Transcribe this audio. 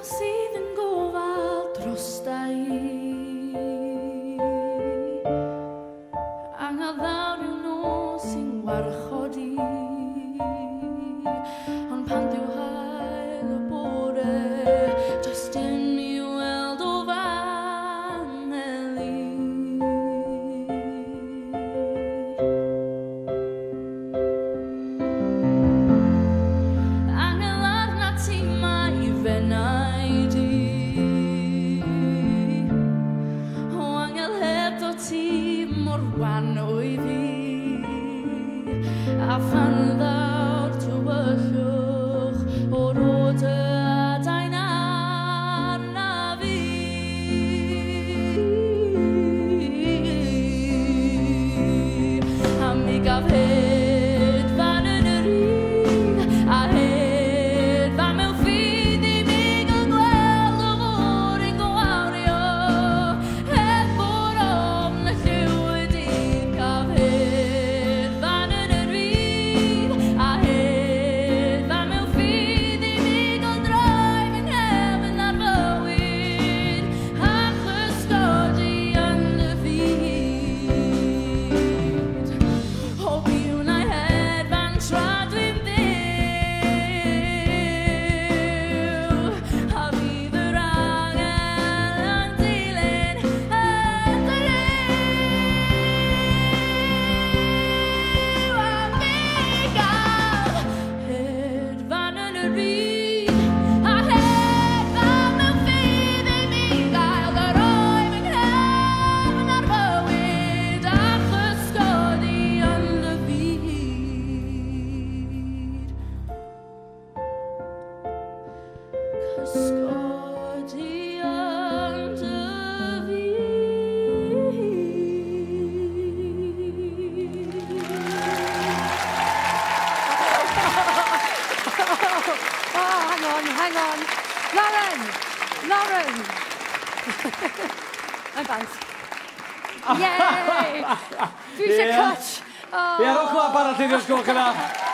Sydd yn gofal drosta i Angaddaw yw nos sy'n warchod i Ond pan dyw hael y bore Does dim I weld o fan eli Angelar na ti mai fenna Wan o'i fi A phan ddaw'r tywyllwch O'r od y adain arna fi A mi gaf hedfan yn yr un A hedfan mewn ffydd I mi gael gweld o fod yn gwawrio Heb bod ofn y lliw Hang on. Lauren! I'm bant. Yay! Dwi eisiau cut. Ie, rhowch clap arall i ni os gwelwch yn dda.